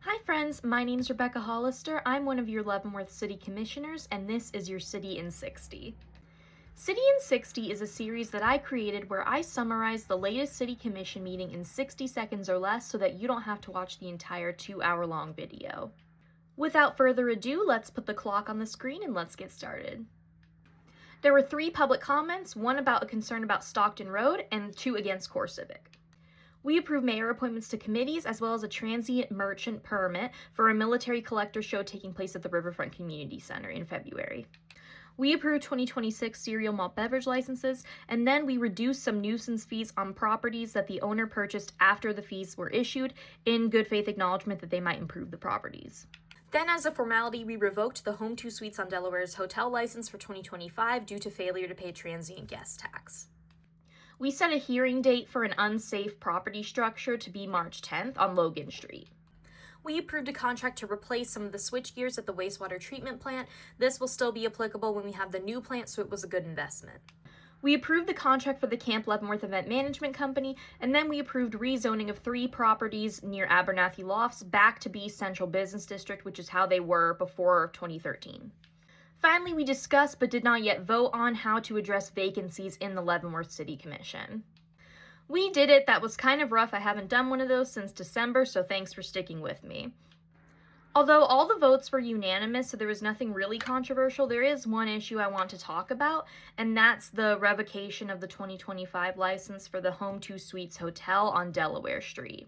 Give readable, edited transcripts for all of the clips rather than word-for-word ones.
Hi friends, my name is Rebecca Hollister. I'm one of your Leavenworth City Commissioners, and this is your City in 60. City in 60 is a series that I created where I summarize the latest City Commission meeting in 60 seconds or less so that you don't have to watch the entire 2-hour-long video. Without further ado, let's put the clock on the screen and let's get started. There were 3 public comments, one about a concern about Stockton Road, and 2 against Core Civic. We approved mayor appointments to committees as well as a transient merchant permit for a military collector show taking place at the Riverfront Community Center in February. We approved 2026 cereal malt beverage licenses, and then we reduced some nuisance fees on properties that the owner purchased after the fees were issued in good faith acknowledgement that they might improve the properties. Then, as a formality, we revoked the Home 2 Suites on Delaware's hotel license for 2025 due to failure to pay transient guest tax. We set a hearing date for an unsafe property structure to be March 10th on Logan Street. We approved a contract to replace some of the switchgears at the wastewater treatment plant. This will still be applicable when we have the new plant, so it was a good investment. We approved the contract for the Camp Leavenworth Event Management Company, and then we approved rezoning of 3 properties near Abernathy Lofts back to be Central Business District, which is how they were before 2013. Finally, we discussed but did not yet vote on how to address vacancies in the Leavenworth City Commission. We did it. That was kind of rough. I haven't done one of those since December, so thanks for sticking with me. Although all the votes were unanimous, so there was nothing really controversial, there is one issue I want to talk about, and that's the revocation of the 2025 license for the Home 2 Suites Hotel on Delaware Street.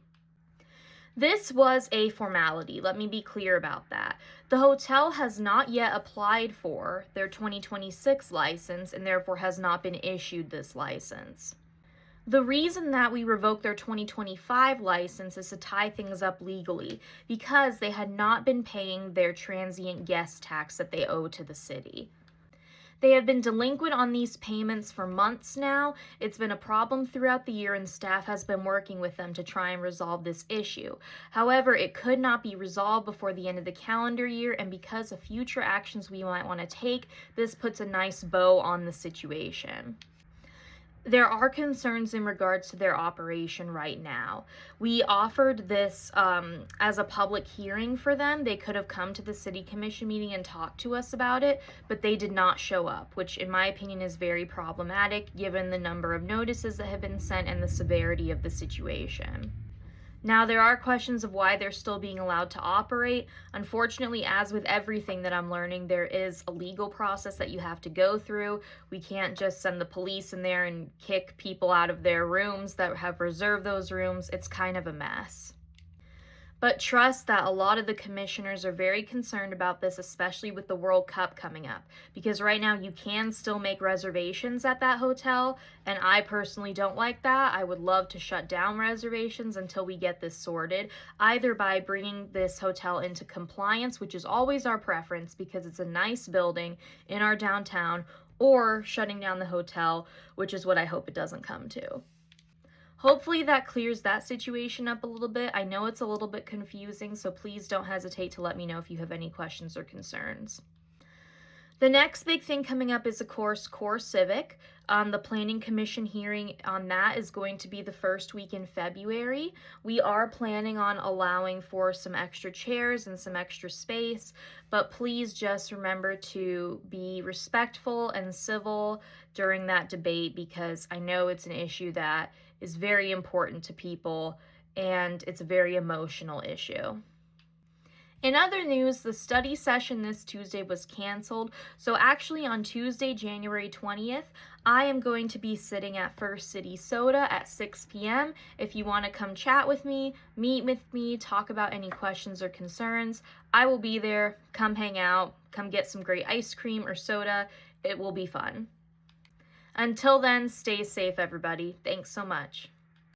This was a formality, let me be clear about that. The hotel has not yet applied for their 2026 license and therefore has not been issued this license. The reason that we revoked their 2025 license is to tie things up legally because they had not been paying their transient guest tax that they owe to the city. They have been delinquent on these payments for months now. It's been a problem throughout the year and staff has been working with them to try and resolve this issue. However, it could not be resolved before the end of the calendar year, and because of future actions we might want to take, this puts a nice bow on the situation. There are concerns in regards to their operation right now. We offered this as a public hearing for them. They could have come to the city commission meeting and talked to us about it, but they did not show up, which in my opinion is very problematic given the number of notices that have been sent and the severity of the situation. Now, there are questions of why they're still being allowed to operate. Unfortunately, as with everything that I'm learning, there is a legal process that you have to go through. We can't just send the police in there and kick people out of their rooms that have reserved those rooms. It's kind of a mess. But trust that a lot of the commissioners are very concerned about this, especially with the World Cup coming up. Because right now you can still make reservations at that hotel, and I personally don't like that. I would love to shut down reservations until we get this sorted, either by bringing this hotel into compliance, which is always our preference because it's a nice building in our downtown, or shutting down the hotel, which is what I hope it doesn't come to. Hopefully that clears that situation up a little bit. I know it's a little bit confusing, so please don't hesitate to let me know if you have any questions or concerns. The next big thing coming up is, of course, Core Civic. The Planning Commission hearing on that is going to be the first week in February. We are planning on allowing for some extra chairs and some extra space, but please just remember to be respectful and civil during that debate because I know it's an issue that is very important to people and it's a very emotional issue. In other news, the study session this Tuesday was canceled, so actually on Tuesday, January 20th, I am going to be sitting at First City Soda at 6 p.m. If you want to come chat with me, meet with me, talk about any questions or concerns, I will be there. Come hang out, come get some great ice cream or soda. It will be fun. Until then, stay safe, everybody. Thanks so much.